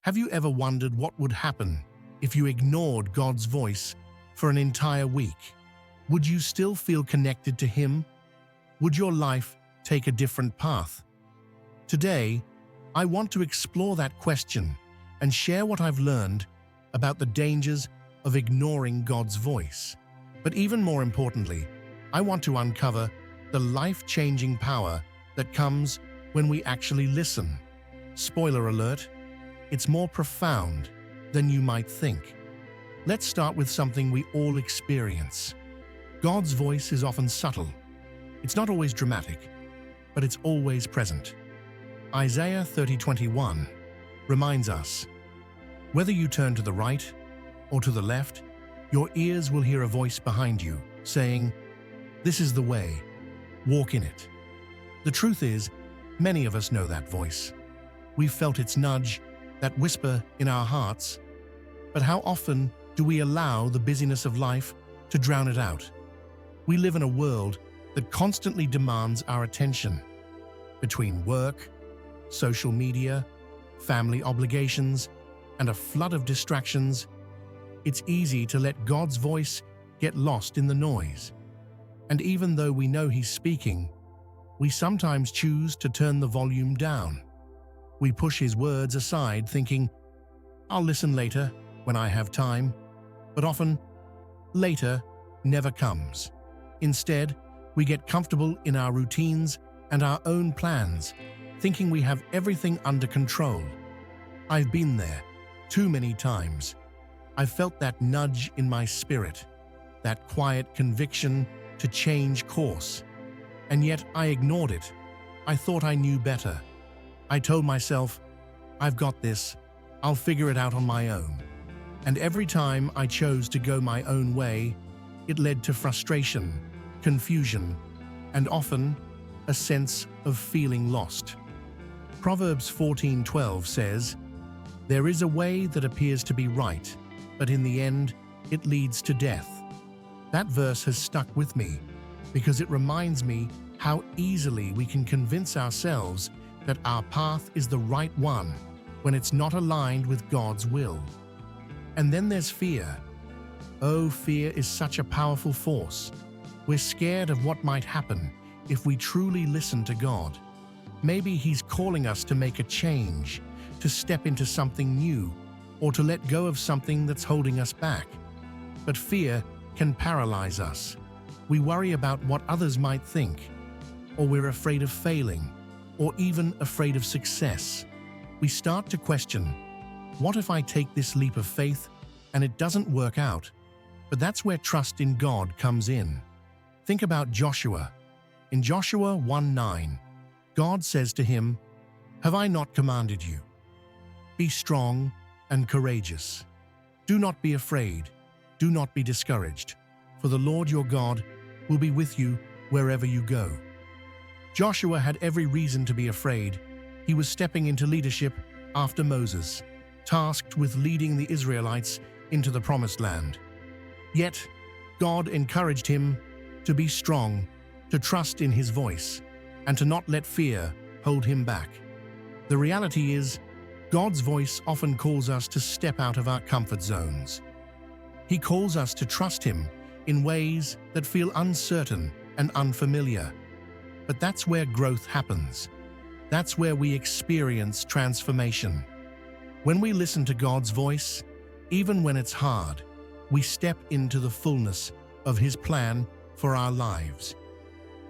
Have you ever wondered what would happen if you ignored God's voice for an entire week? Would you still feel connected to Him? Would your life take a different path? Today, I want to explore that question and share what I've learned about the dangers of ignoring God's voice. But even more importantly, I want to uncover the life-changing power that comes when we actually listen. Spoiler alert, it's more profound than you might think. Let's start with something we all experience. God's voice is often subtle. It's not always dramatic, but it's always present. Isaiah 30:21 reminds us, "Whether you turn to the right or to the left, your ears will hear a voice behind you, saying, 'This is the way, walk in it.'" The truth is, many of us know that voice. We've felt its nudge, that whisper in our hearts. But how often do we allow the busyness of life to drown it out? We live in a world that constantly demands our attention. Between work, social media, family obligations, and a flood of distractions, it's easy to let God's voice get lost in the noise. And even though we know He's speaking, we sometimes choose to turn the volume down. We push His words aside, thinking, "I'll listen later, when I have time." But often, later never comes. Instead, we get comfortable in our routines and our own plans, thinking we have everything under control. I've been there too many times. I've felt that nudge in my spirit, that quiet conviction to change course. And yet I ignored it. I thought I knew better. I told myself, "I've got this, I'll figure it out on my own." And every time I chose to go my own way, it led to frustration, confusion, and often a sense of feeling lost. Proverbs 14:12 says, "There is a way that appears to be right, but in the end, it leads to death." That verse has stuck with me because it reminds me how easily we can convince ourselves that our path is the right one when it's not aligned with God's will. And then there's fear. Oh, fear is such a powerful force. We're scared of what might happen if we truly listen to God. Maybe He's calling us to make a change, to step into something new, or to let go of something that's holding us back. But fear can paralyze us. We worry about what others might think, or we're afraid of failing, or even afraid of success. We start to question, what if I take this leap of faith and it doesn't work out? But that's where trust in God comes in. Think about Joshua. In Joshua 1:9, God says to him, "Have I not commanded you? Be strong and courageous. Do not be afraid, do not be discouraged, for the Lord your God will be with you wherever you go." Joshua had every reason to be afraid. He was stepping into leadership after Moses, tasked with leading the Israelites into the Promised Land. Yet, God encouraged him to be strong, to trust in His voice, and to not let fear hold him back. The reality is, God's voice often calls us to step out of our comfort zones. He calls us to trust Him in ways that feel uncertain and unfamiliar. But that's where growth happens. That's where we experience transformation. When we listen to God's voice, even when it's hard, we step into the fullness of His plan for our lives.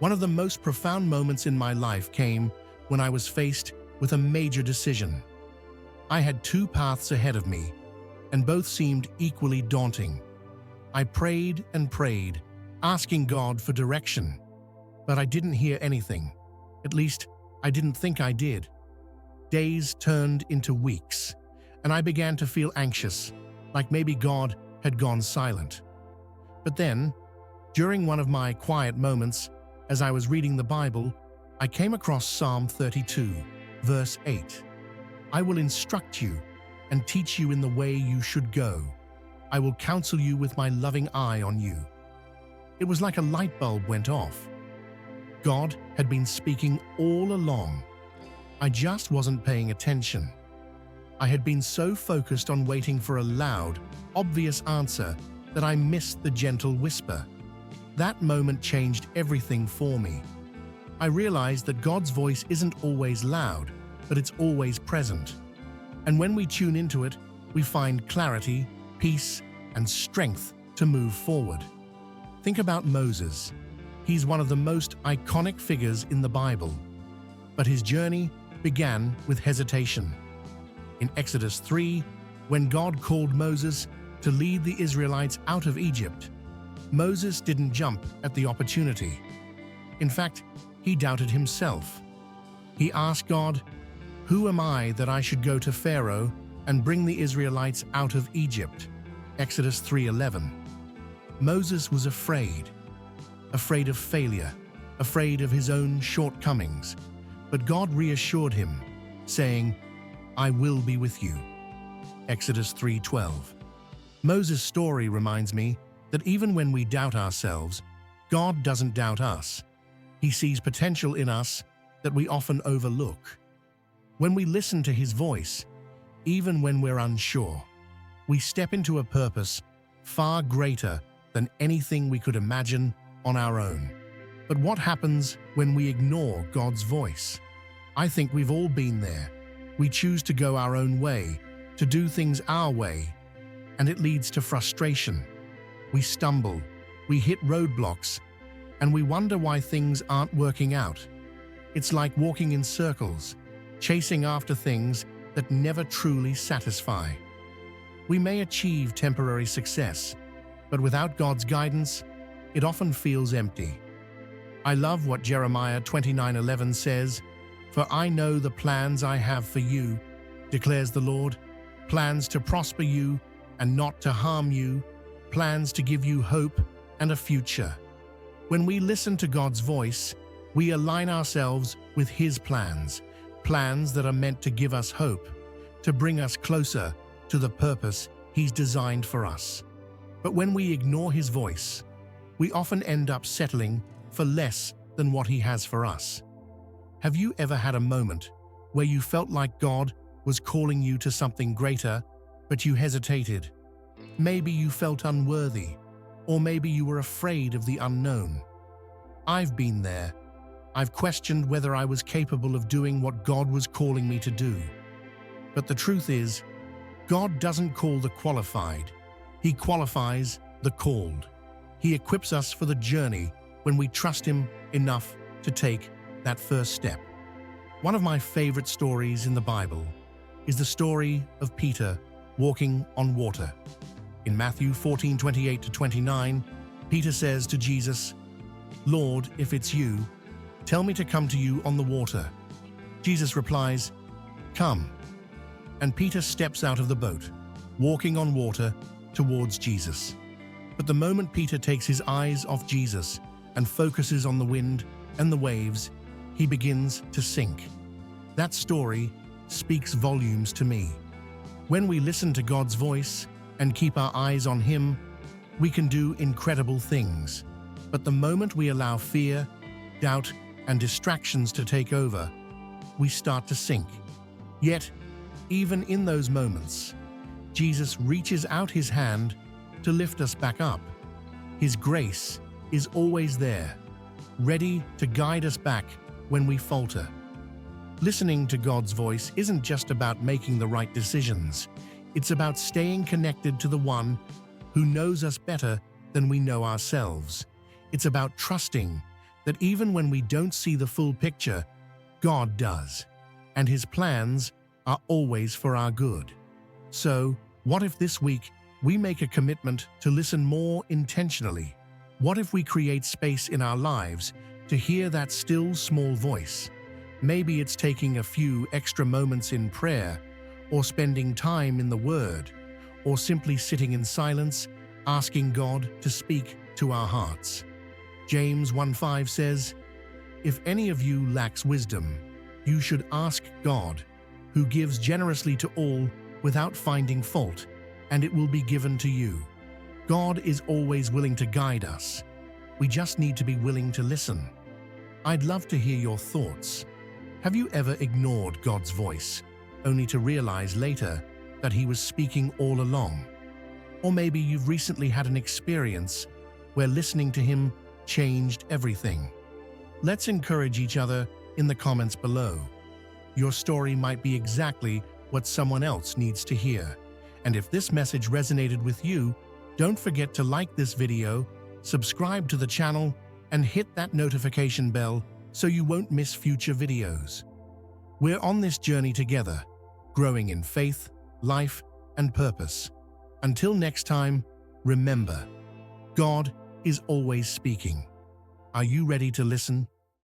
One of the most profound moments in my life came when I was faced with a major decision. I had two paths ahead of me, and both seemed equally daunting. I prayed and prayed, asking God for direction. But I didn't hear anything. At least, I didn't think I did. Days turned into weeks, and I began to feel anxious, like maybe God had gone silent. But then, during one of my quiet moments, as I was reading the Bible, I came across Psalm 32, verse 8. "I will instruct you and teach you in the way you should go. I will counsel you with my loving eye on you." It was like a light bulb went off. God had been speaking all along. I just wasn't paying attention. I had been so focused on waiting for a loud, obvious answer that I missed the gentle whisper. That moment changed everything for me. I realized that God's voice isn't always loud, but it's always present. And when we tune into it, we find clarity, peace, and strength to move forward. Think about Moses. He's one of the most iconic figures in the Bible. But his journey began with hesitation. In Exodus 3, when God called Moses to lead the Israelites out of Egypt, Moses didn't jump at the opportunity. In fact, he doubted himself. He asked God, "Who am I that I should go to Pharaoh and bring the Israelites out of Egypt?" Exodus 3:11. Moses was afraid of failure, afraid of his own shortcomings. But God reassured him, saying, "I will be with you." Exodus 3:12. Moses' story reminds me that even when we doubt ourselves, God doesn't doubt us. He sees potential in us that we often overlook. When we listen to his voice, even when we're unsure, we step into a purpose far greater than anything we could imagine on our own. But what happens when we ignore God's voice? I think we've all been there. We choose to go our own way, to do things our way, and it leads to frustration. We stumble, we hit roadblocks, and we wonder why things aren't working out. It's like walking in circles, chasing after things that never truly satisfy. We may achieve temporary success, but without God's guidance, it often feels empty. I love what Jeremiah 29:11 says, "For I know the plans I have for you, declares the Lord, plans to prosper you and not to harm you, plans to give you hope and a future." When we listen to God's voice, we align ourselves with His plans, plans that are meant to give us hope, to bring us closer to the purpose He's designed for us. But when we ignore His voice, we often end up settling for less than what He has for us. Have you ever had a moment where you felt like God was calling you to something greater, but you hesitated? Maybe you felt unworthy, or maybe you were afraid of the unknown. I've been there. I've questioned whether I was capable of doing what God was calling me to do. But the truth is, God doesn't call the qualified. He qualifies the called. He equips us for the journey when we trust Him enough to take that first step. One of my favorite stories in the Bible is the story of Peter walking on water. In Matthew 14:28-29, Peter says to Jesus, "Lord, if it's you, tell me to come to you on the water." Jesus replies, "Come." And Peter steps out of the boat, walking on water towards Jesus. But the moment Peter takes his eyes off Jesus and focuses on the wind and the waves, he begins to sink. That story speaks volumes to me. When we listen to God's voice and keep our eyes on Him, we can do incredible things. But the moment we allow fear, doubt, and distractions to take over, we start to sink. Yet, even in those moments, Jesus reaches out His hand to lift us back up. His grace is always there, ready to guide us back when we falter. Listening to God's voice isn't just about making the right decisions. It's about staying connected to the One who knows us better than we know ourselves. It's about trusting that even when we don't see the full picture, God does, and His plans are always for our good. So, what if this week we make a commitment to listen more intentionally? What if we create space in our lives to hear that still small voice? Maybe it's taking a few extra moments in prayer, or spending time in the Word, or simply sitting in silence, asking God to speak to our hearts. James 1:5 says, "If any of you lacks wisdom, you should ask God, who gives generously to all without finding fault, and it will be given to you." God is always willing to guide us. We just need to be willing to listen. I'd love to hear your thoughts. Have you ever ignored God's voice only to realize later that he was speaking all along. Or maybe you've recently had an experience where listening to him changed everything. Let's encourage each other in the comments below. Your story might be exactly what someone else needs to hear. And if this message resonated with you, don't forget to like this video, subscribe to the channel, and hit that notification bell so you won't miss future videos. We're on this journey together, growing in faith, life, and purpose. Until next time, remember, God is always speaking. Are you ready to listen?